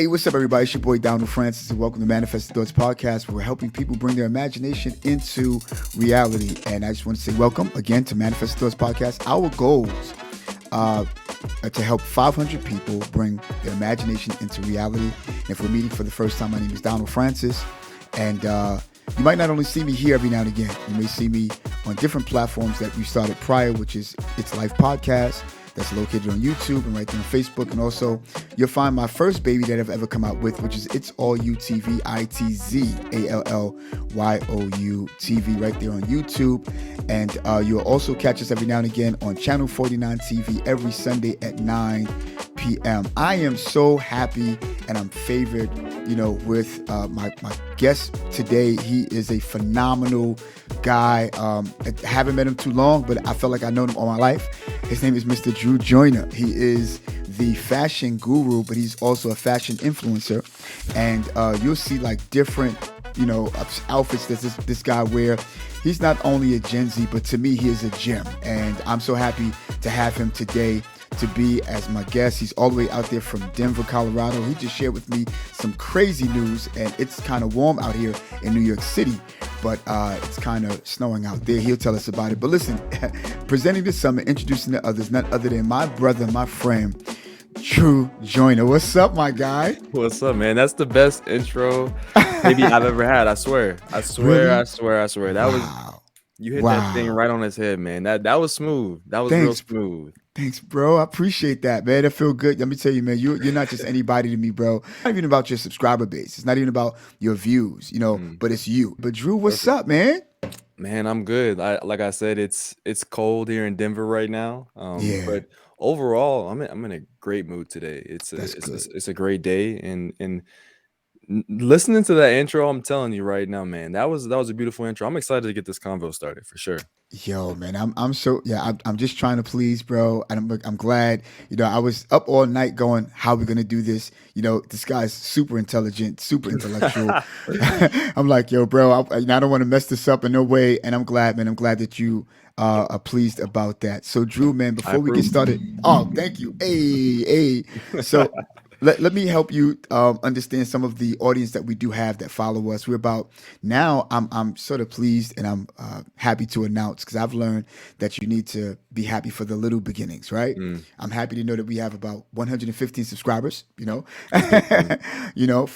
Hey, what's up, everybody? It's your boy Donald Francis, and welcome to Manifest the Thoughts Podcast, where we're helping people bring their imagination into reality. And I just want to say welcome again to Manifest the Thoughts Podcast. Our goals are to help 500 people bring their imagination into reality. And if we're meeting for the first time, my name is Donald Francis, and you might not only see me here every now and again, you may see me on different platforms that we started prior, which is It's Life Podcast. That's located on YouTube and right there on Facebook. And also, you'll find my first baby that I've ever come out with, which is It's All You TV, ITZALLYOU TV, right there on YouTube. And you'll also catch us every now and again on Channel 49 TV every Sunday at 9 p.m. I am so happy and I'm favored, with my guest today. He is a phenomenal guy. I haven't met him too long, but I felt like I know him all my life. His name is Mr. Drew Joyner. He is the fashion guru, but he's also a fashion influencer. And you'll see like different, outfits that this guy wear. He's not only a Gen Z, but to me, he is a gem. And I'm so happy to have him today to be as my guest. He's all the way out there from Denver, Colorado. He just shared with me some crazy news, and it's kind of warm out here in New York City, but it's kind of snowing out there. He'll tell us about it. But listen, presenting this summer, introducing the others, none other than my brother, my friend, Drew Joyner. What's up, my guy? What's up, man? That's the best intro maybe I've ever had. I swear. Really? I swear. That was, you hit that thing right on his head, man. That was smooth. That was real smooth. Thanks, bro. I appreciate that, man. I feel good. Let me tell you, man, you're not just anybody to me, bro. It's not even about your subscriber base. It's not even about your views, but it's you. But Drew, what's up, man? Man, I'm good. Like I said, it's cold here in Denver right now. But overall, I'm in a great mood today. It's a great day, and listening to that intro, I'm telling you right now, man, that was a beautiful intro. I'm excited to get this convo started for sure. Yo, man, I'm just trying to please, bro, and I'm glad. I was up all night going, how are we gonna do this? This guy's super intelligent, super intellectual. I'm like, yo, bro, I don't want to mess this up in no way, and I'm glad, man. I'm glad that you are pleased about that. So, Drew, man, before we get started, oh, thank you, hey. So. Let me help you understand some of the audience that we do have that follow us. We're about now. I'm sort of pleased and I'm happy to announce, because I've learned that you need to be happy for the little beginnings, right? I'm happy to know that we have about 115 subscribers. For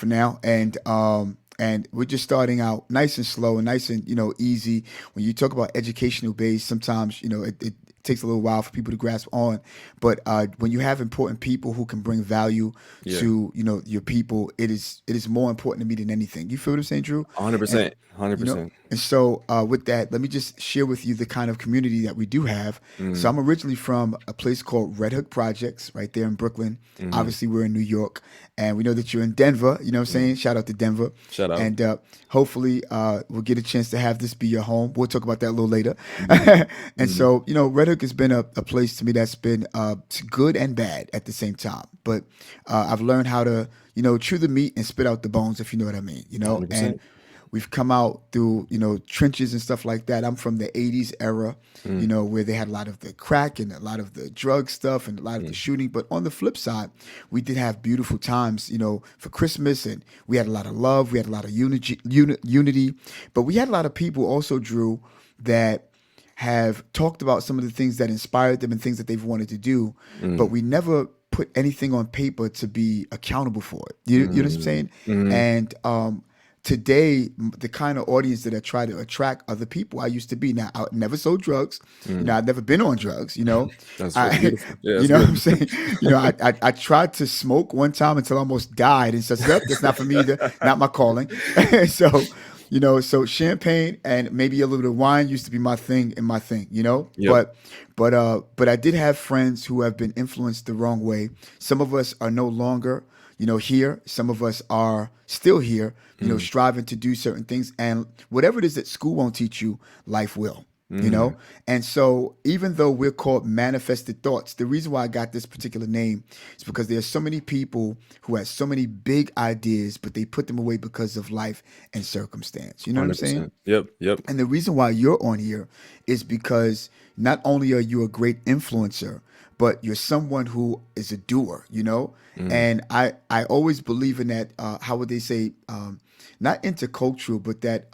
now, and we're just starting out nice and slow and nice and easy. When you talk about educational base, sometimes it takes a little while for people to grasp on, but when you have important people who can bring value to your people, it is more important to me than anything. You feel what I'm saying, Drew? 100%. 100%. And so with that, let me just share with you the kind of community that we do have. So I'm originally from a place called Red Hook Projects right there in Brooklyn. Obviously, we're in New York, and we know that you're in Denver. You know what I'm saying? Shout out to Denver. Shout out. And hopefully we'll get a chance to have this be your home. We'll talk about that a little later. And so, Red Hook has been a place to me that's been good and bad at the same time. But I've learned how to, chew the meat and spit out the bones, if you know what I mean, 100%. And we've come out through, trenches and stuff like that. I'm from the 80s era, where they had a lot of the crack and a lot of the drug stuff and a lot of the shooting. But on the flip side, we did have beautiful times, for Christmas, and we had a lot of love. We had a lot of unity. But we had a lot of people also, Drew, that have talked about some of the things that inspired them and things that they've wanted to do, but we never put anything on paper to be accountable for it. You know what I'm saying? And today, the kind of audience that I try to attract are the people I used to be. Now, I never sold drugs. I've never been on drugs. That's beautiful. Yeah, what I'm saying? I tried to smoke one time until I almost died, and said, "Yep, that's not for me either. Not my calling." So. So champagne and maybe a little bit of wine used to be my thing. Yep. But I did have friends who have been influenced the wrong way. Some of us are no longer, here. Some of us are still here, striving to do certain things. And whatever it is that school won't teach you, life will. you Mhm. know. And so even though we're called manifested thoughts, the reason why I got this particular name is because there's so many people who have so many big ideas, but they put them away because of life and circumstance. You know what I'm saying? 100%. Yep, yep. And the reason why you're on here is because not only are you a great influencer, but you're someone who is a doer, you know? Mhm. And I always believe in that, how would they say, not intercultural, but that,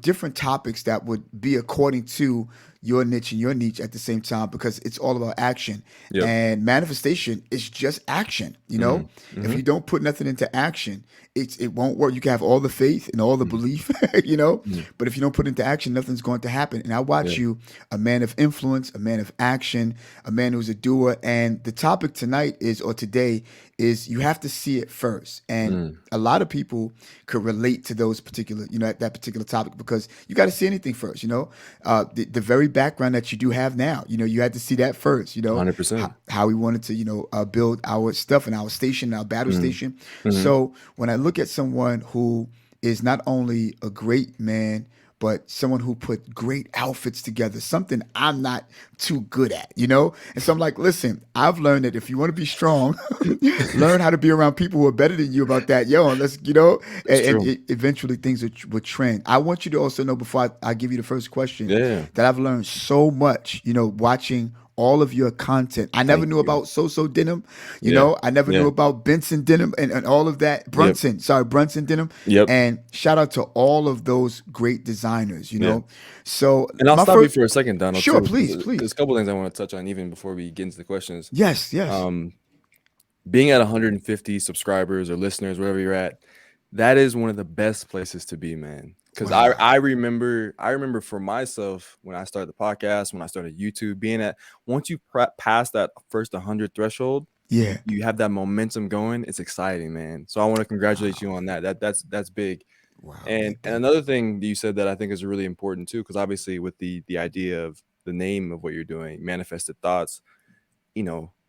different topics that would be according to your niche and your niche at the same time, because it's all about action. Yep. And manifestation is just action, you know. Mhm. If you Mhm. don't put nothing into action, it won't work. You can have all the faith and all the Mhm. belief, you know, Mhm. but if you don't put into action, nothing's going to happen. And I watch Yeah. you, a man of influence, a man of action, a man who's a doer. And the topic tonight is, or today is, you have to see it first. And Mm. a lot of people could relate to those particular, that particular topic, because you got to see anything first, the very background that you do have now, you had to see that first, 100%. how we wanted to, build our stuff and our station, our battle Mhm. station. Mhm. So when I look at someone who is not only a great man, but someone who put great outfits together, something I'm not too good at, And so I'm like, listen, I've learned that if you want to be strong, learn how to be around people who are better than you about that, and let's, It's and true. eventually things would trend. I want you to also know, before I give you the first question, Yeah. that I've learned so much, watching all of your content. I never Thank knew you. about So Denim, Yeah. I never knew Yeah. about Benson Denim and all of that. Yep. Brunson Denim. Yep. And shout out to all of those great designers, Yeah. So And I'll my stop you first, for a second, Donald, sure, too, because please, there's please. a couple things I wanna touch on even before we get into the questions. Yes, yes. Um, Being at 150 subscribers or listeners, wherever you're at, that is one of the best places to be, man. Because I Wow. I remember I remember for myself when I started the podcast, when I started YouTube, being at once you pass that first 100 threshold, Yeah. you have that momentum going. It's exciting, man. So I want to congratulate you Wow. on that. That's big. Wow, man. And Thank you. another thing that you said that I think is really important too, because obviously with the idea of the name of what you're doing, manifested thoughts,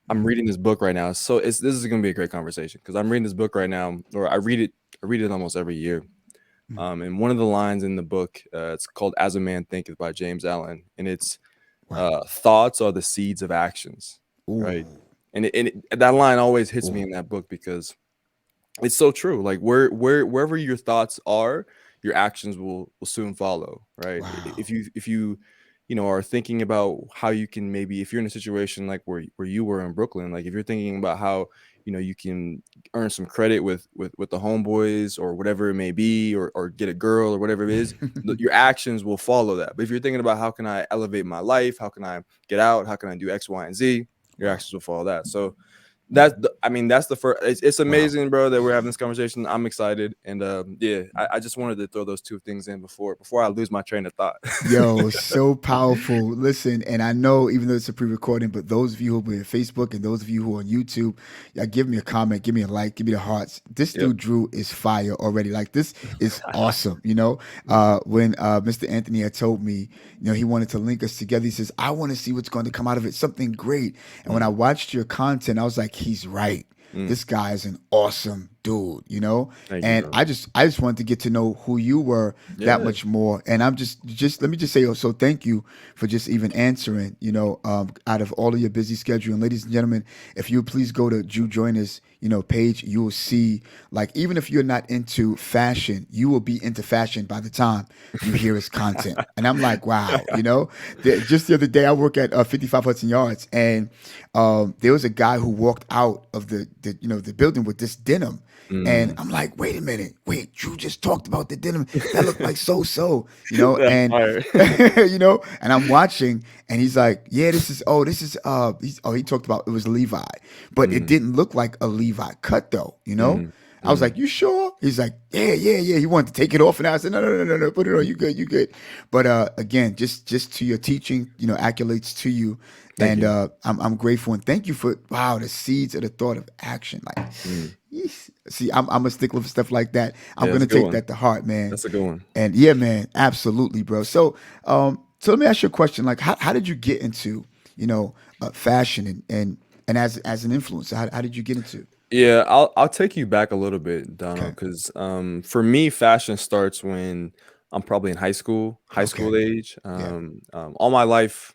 I'm Mm-hmm. reading this book right now. So this is gonna be a great conversation because I'm reading this book right now, or I read it almost every year. And one of the lines in the book, it's called "As a Man Thinketh" by James Allen, and it's Wow. thoughts are the seeds of actions, Ooh. right? That line always hits me Ooh. in that book because it's so true. Like wherever your thoughts are, your actions will soon follow, right? Wow. If you are thinking about how you can, maybe if you're in a situation like where you were in Brooklyn, like if you're thinking about how you can earn some credit with the homeboys or whatever it may be, or get a girl or whatever it is, your actions will follow that. But if you're thinking about how can I elevate my life, how can I get out, how can I do X, Y, and Z, your Wow. actions will follow that. So I mean, that's the first. It's Wow. amazing, bro, that we're having this conversation. I'm excited, and yeah, I just wanted to throw those two things in before I lose my train of thought. Yo, so powerful. Listen, and I know even though it's a pre-recording, but those of you who are on Facebook and those of you who are on YouTube, yeah, give me a comment, give me a like, give me the hearts. This Yep. dude Drew is fire already. Like, this is awesome. When Mr. Anthony had told me, he wanted to link us together, he says, I want to see what's going to come out of it, something great. And when I Mm, watched your content, I was like, he's right. mm. This guy is an awesome dude. Thank you, And bro. I just wanted to get to know who you were that Yeah. much more. And I'm just let me just say, so thank you for just even answering, out of all of your busy schedule. And ladies and gentlemen, if you please go to Jew Joiners, page, you will see, like, even if you're not into fashion, you will be into fashion by the time you hear his content. And I'm like, wow, just the other day I work at 55 Hudson Yards, and there was a guy who walked out of the building with this denim. And Mm. I'm like, wait a minute, wait, Drew just talked about the denim. That looked like so, That's and fire. and I'm watching, and he's like, yeah, he talked about, it was Levi, but it Mm, didn't look like a Levi cut though. mm, I was like, mm. you sure? He's like, yeah. He wanted to take it off, and I said, no, put it on. You good. But again, just to your teaching, accolades to you, Thank and you. I'm grateful, and thank you for, wow, the seeds of the thought of action. Like, Mm. yeesh. See, I'm a stickler for stuff like that. I'm Yeah, that's gonna a good take one. that to heart, man. That's a good one. And yeah, man, absolutely, bro. So let me ask you a question. Like, how did you get into, fashion and as an influencer? How did you get into? Yeah, I'll take you back a little bit, Okay. Donald, because for me, fashion starts when I'm probably in high Okay. school age. Yeah. All my life,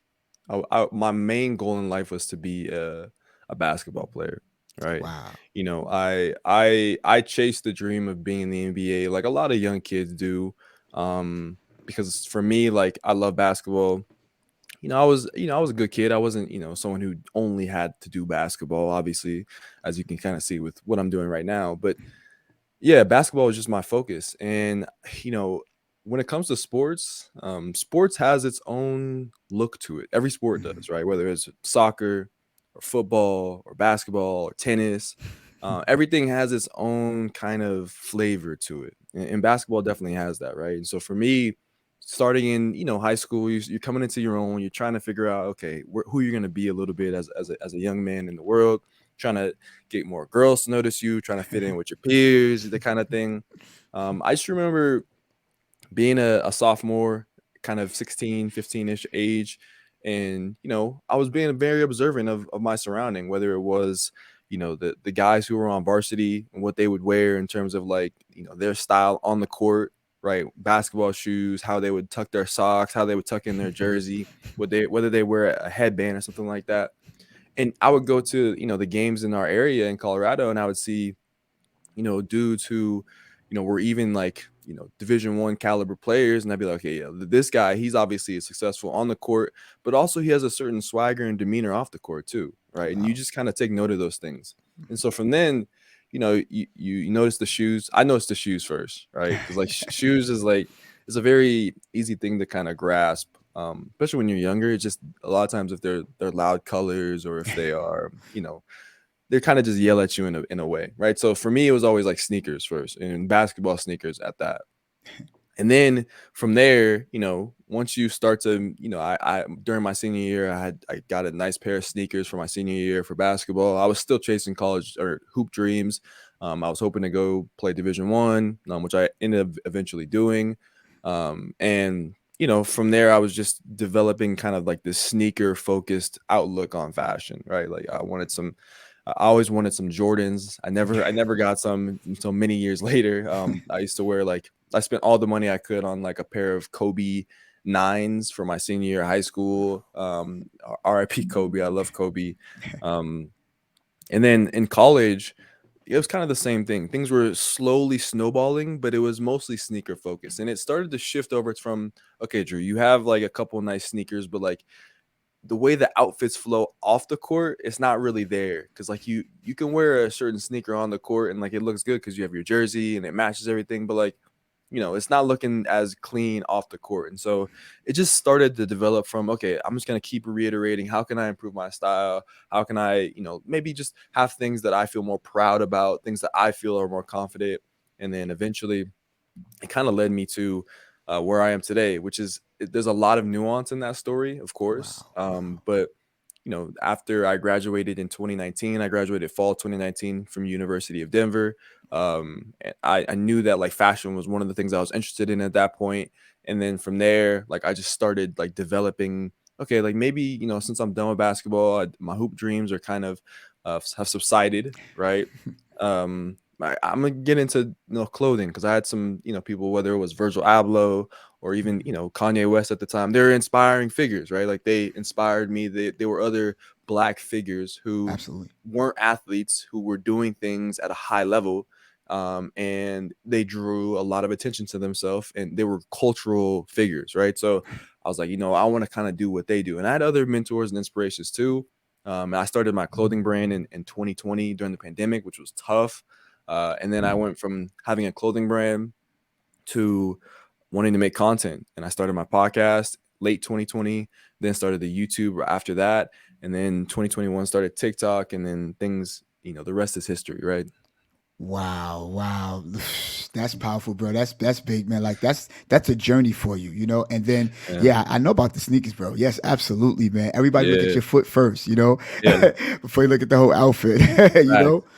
my main goal in life was to be a basketball player, right? Wow. You know, I chased the dream of being in the NBA like a lot of young kids do, because for me, like I love basketball. I was a good kid. I wasn't, someone who only had to do basketball, obviously, as you can kind of see with what I'm doing right now. But yeah, basketball is just my focus. And, you know, when it comes to sports, sports has its own look to it. Every sport Mhm. does, right? Whether it's soccer or football or basketball or tennis, everything has its own kind of flavor to it. And basketball definitely has that, right? And so for me, starting in, high school, you're coming into your own, you're trying to figure out, okay, who you're going to be a little bit as a young man in the world, trying to get more girls to notice you, trying to fit in with your peers, the kind of thing. I just remember being a sophomore, kind of 16, 15-ish age. And, I was being very observant of my surrounding, whether it was, the guys who were on varsity and what they would wear in terms of like, their style on the court, right? Basketball shoes, how they would tuck their socks, how they would tuck in their jersey, whether they wear a headband or something like that. And I would go to, the games in our area in Colorado, and I would see, dudes who, were even like, Division 1 caliber players, and I'd be like, okay, yeah, this guy, he's obviously successful on the court, but also he has a certain swagger and demeanor off the court too, right? And you Wow. just kind of take note of those things. And so from then, you notice the shoes. I noticed the shoes first, right? Because like shoes is like it's a very easy thing to kind of grasp. Especially when you're younger, it's just a lot of times if they're loud colors or if they are, they kind of just yell at you in a way, right? So for me, it was always like sneakers first and basketball sneakers at that. And then from there, once you start to, I during my senior year, I got a nice pair of sneakers for my senior year for basketball. I was still chasing college or hoop dreams. I was hoping to go play Division 1, which I ended up eventually doing. And from there, I was just developing kind of like this sneaker focused outlook on fashion, right? Like I always wanted some Jordans. I never got some until many years later. I used to wear like I spent all the money I could on like a pair of Kobe nines for my senior year of high school. RIP Kobe. I love Kobe. Um, and then in college, it was kind of the same thing. Things were slowly snowballing, but it was mostly sneaker focused. And it started to shift over from, okay, Drew, you have like a couple nice sneakers, but like the way the outfits flow off the court, it's not really there. Cause like you can wear a certain sneaker on the court and like it looks good because you have your jersey and it matches everything, but like, it's not looking as clean off the court. And so it just started to develop from, okay, I'm just gonna keep reiterating, how can I improve my style? How can I, maybe just have things that I feel more proud about, things that I feel are more confident. And then eventually it kind of led me to where I am today, which is there's a lot of nuance in that story, of course. Wow. Wow. But after I graduated in 2019, I graduated fall 2019 from University of Denver. And I knew that like fashion was one of the things I was interested in at that point. And then from there, like I just started like developing. Okay, like maybe since I'm done with basketball, my hoop dreams are kind of have subsided, right? I'm gonna get into clothing because I had some people, whether it was Virgil Abloh or even Kanye West at the time. They're inspiring figures, right? Like they inspired me. They were other black figures who Absolutely. weren't athletes who were doing things at a high level, and they drew a lot of attention to themselves, and they were cultural figures, right? So I was like, I want to kind of do what they do, and I had other mentors and inspirations too. And I started my clothing brand in 2020 during the pandemic, which was tough. And then I went from having a clothing brand to wanting to make content. And I started my podcast late 2020, then started the YouTube after that. And then 2021 started TikTok, and then things, the rest is history, right? Wow, wow. That's powerful, bro. That's big, man. Like that's a journey for you, And then Yeah. yeah, I know about the sneakers, bro. Yes, absolutely, man. Everybody look at Yeah. your foot first, Yeah. before you look at the whole outfit, Facts.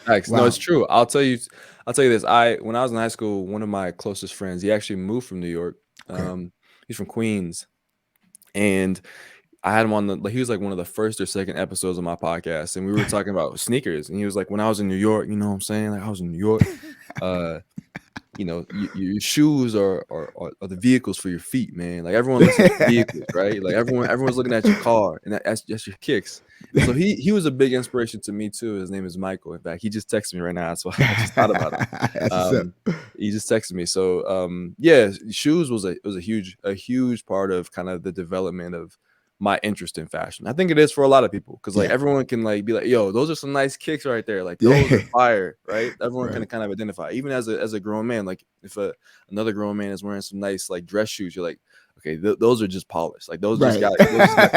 Facts. No, it's Wow. true. I'll tell you this. When I was in high school, one of my closest friends, he actually moved from New York. Okay. He's from Queens. And I had him on he was like one of the first or second episodes of my podcast, and we were talking about sneakers. And he was like, when I was in New York, you know what I'm saying? Like I was in New York. Uh, your shoes are the vehicles for your feet, man. Like everyone looks at your vehicles, right? Like everyone's looking at your car, and that's your kicks. And so he was a big inspiration to me too. His name is Michael. In fact, he just texted me right now. That's why I just thought about him. That's what's up. Um, he just texted me. So yeah, shoes was a huge part of kind of the development of my interest in fashion. I think it is for a lot of people because like Yeah. everyone can like be like, yo, those are some nice kicks right there. Like those are Yeah. fire, right? Everyone can Right. kind of identify. Even as a grown man, like if another grown man is wearing some nice like dress shoes, you're like, okay, those are just polished. Like Right. those just got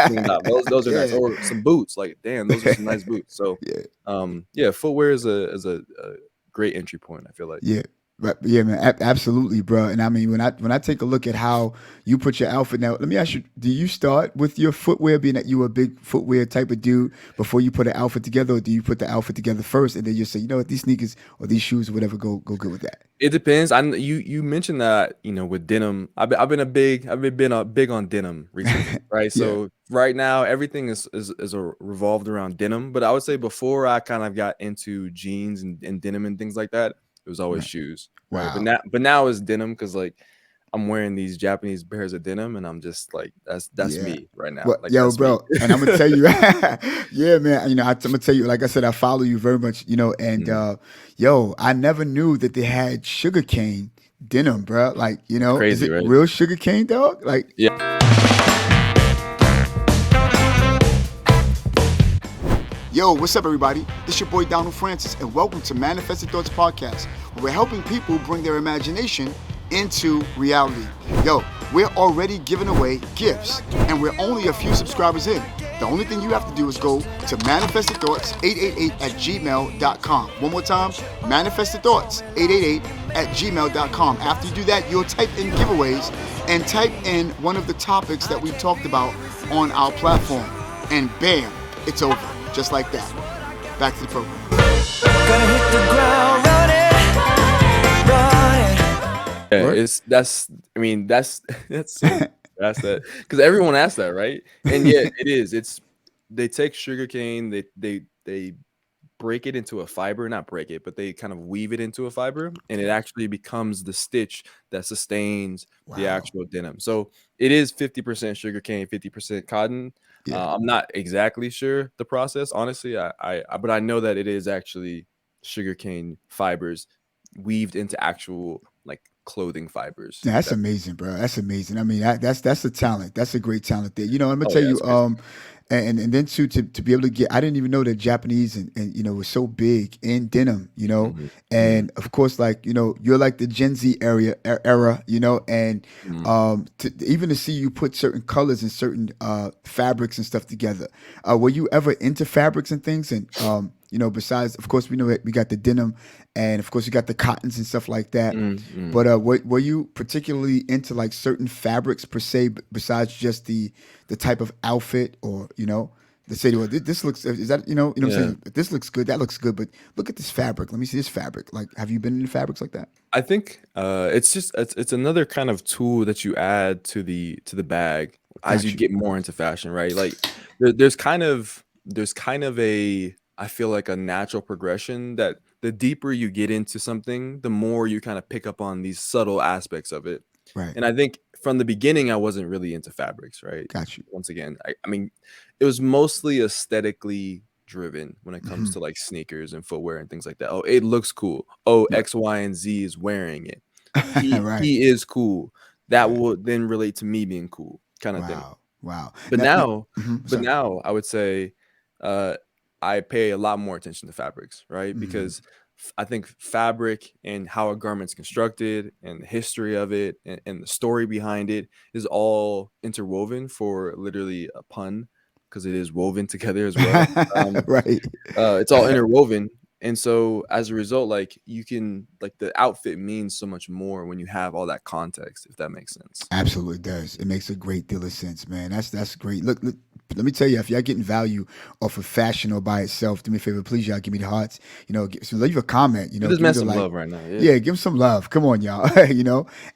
cleaned out. Those are nice. Yeah. Or some boots. Like damn, those are some nice boots. So Yeah. yeah, footwear is a great entry point. I feel like. Yeah. Right. Yeah, man. Absolutely, bro. And I mean, when I take a look at how you put your outfit now, let me ask you: do you start with your footwear, being that you a big footwear type of dude, before you put an outfit together, or do you put the outfit together first and then you say, you know what, these sneakers or these shoes or whatever go good with that? It depends. You mentioned that with denim. I've been big on denim recently, right? Yeah. So right now everything is revolved around denim. But I would say before I kind of got into jeans and denim and things like that, it was always Right. shoes, right? But Wow. now it's denim because like I'm wearing these Japanese pairs of denim and I'm just like that's Yeah. me right now. Well, Like yo, that's me. bro, and I'm gonna tell you, yeah, man. I'm gonna tell you, like I said, I follow you very much, and Mhm. yo, I never knew that they had sugarcane denim, bro. Like, It's is crazy, it right? real sugarcane, dog? Like, Yeah. yo, what's up, everybody? This your boy Donald Francis, and welcome to Manifested Thoughts Podcast, where we're helping people bring their imagination into reality. Yo, we're already giving away gifts, and we're only a few subscribers in. The only thing you have to do is go to manifestedthoughts888@gmail.com. One more time, manifestedthoughts888@gmail.com. After you do that, you'll type in giveaways and type in one of the topics that we talked about on our platform, and bam, it's over. Just like that. Back to the program. Gonna hit the ground running. Yeah, What? I mean, that's so that's that because everyone asks that, right? And yeah, it is. They take sugarcane, they break it into a fiber, not break it, but they kind of weave it into a fiber, and it Okay. actually becomes the stitch that sustains the Wow. actual denim. So it is 50% sugarcane, 50% cotton. Yeah. I'm not exactly sure the process, honestly. But I know that it is actually sugarcane fibers weaved into actual like clothing fibers. Yeah, If that's that amazing, bro. That's amazing. I mean, that's a talent. That's a great talent there. I'm gonna Oh tell yeah, you, it's crazy. and then too, to be able to get, I didn't even know that Japanese and was so big in denim, Mhm, mhm, and of course, like, you're like the Gen Z era, and mhm. even to see you put certain colors and certain fabrics and stuff together. Were you ever into fabrics and things? And besides, of course, we know that we got the denim, and of course, you got the cottons and stuff like that. Mm, mm. But were you particularly into like certain fabrics per se, besides just the type of outfit, or the say, well, this looks, is that, what I'm Yeah. saying, this looks good, that looks good, but look at this fabric. Let me see this fabric. Like, have you been into fabrics like that? I think it's another kind of tool that you add to the bag as you Got you. get more into fashion, right? Like there's kind of a I feel like a natural progression that the deeper you get into something, the more you kind of pick up on these subtle aspects of it. Right. And I think from the beginning, I wasn't really into fabrics, right? Got you. Once again, I mean, it was mostly aesthetically driven when it comes Hmm. to like sneakers and footwear and things like that. Oh, it looks cool. Oh, Right. X, Y, and Z is wearing it. He Right. he is cool. That Right. will then relate to me being cool, kind of thing. Wow. Wow. But Now, now but sorry. now I would say, uh, I pay a lot more attention to fabrics, right? Hmm. Because I think fabric and how a garment's constructed and the history of it and the story behind it is all interwoven for literally a pun because it is woven together as well. Um, Right. it's all interwoven. And so as a result, like you can like the outfit means so much more when you have all that context, if that makes sense. Absolutely does. It makes a great deal of sense, man. That's great. Look, let me tell you, if y'all getting value off of fashion or by itself, do me a favor, please, y'all give me the hearts. So leave a comment. Give this Give me man the some like. love right now. Yeah. Yeah, give him some love. Come on, y'all.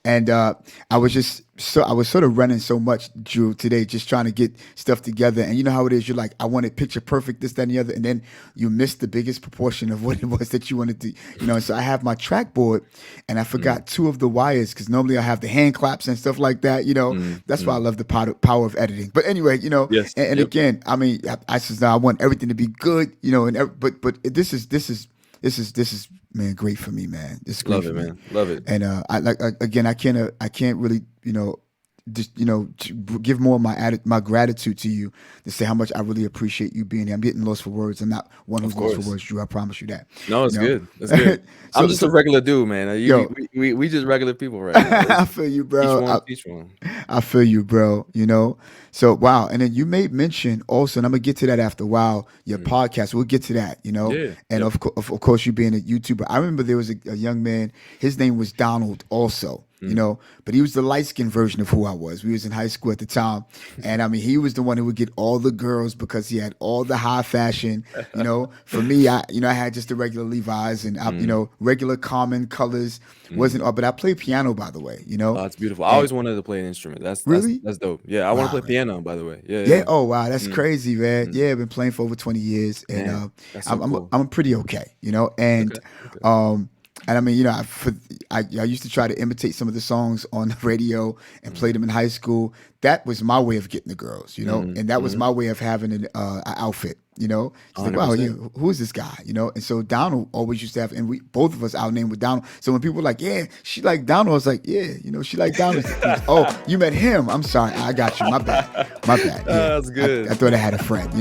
And I was just I was sort of running so much, Drew, today, just trying to get stuff together. And you know how it is. You're like, I want it picture perfect, this, that, and the other, and then you miss the biggest proportion of what it was that you wanted to. And so I have my track board, and I forgot two of the wires because normally I have the hand claps and stuff like that. That's why I love the power of editing. But anyway, Yes. and Yep. again, I mean, I says now I want everything to be good, but this is man great for me, man. This is great Love for it, me. man. Love it. And again, I can't really just to give more of my gratitude to you to say how much I really appreciate you being here. I'm getting lost for words. I'm not one who's Of lost for course. words, Drew. I promise you that. No, it's You know? good. It's good. I'm just a regular dude, man. Yo. We just regular people right now. I feel you, bro. Each one. I feel you, bro. So wow. And then you made mention also, and I'm gonna get to that after a while. Your podcast, we'll get to that. Yeah. And Yep. of course, you being a YouTuber. I remember there was a young man. His name was Donald, also. But he was the light skinned version of who I was. We was in high school at the time, and I mean, he was the one who would get all the girls because he had all the high fashion. For me, I had just the regular Levi's and regular common colors. Wasn't, but I play piano, by the way. Oh, it's beautiful. I always wanted to play an instrument. Really? That's dope. Yeah, I want to play piano, by the way. Yeah. Yeah. Oh wow, that's crazy, man. Yeah, I've been playing for over 20 years, and Man, that's so cool. I'm pretty okay, and Okay. and I mean, I used to try to imitate some of the songs on the radio and play them in high school. That was my way of getting the girls, and that was my way of having an outfit. She's like, wow, 100%. who is this guy? And so Donald always used to have, and we both of us our name with Donald. So when people were like, yeah, she like Donald, I was like, yeah, she like Donald. Oh, you met him? I'm sorry, I got you. My bad. Yeah, That's good. I thought I had a friend.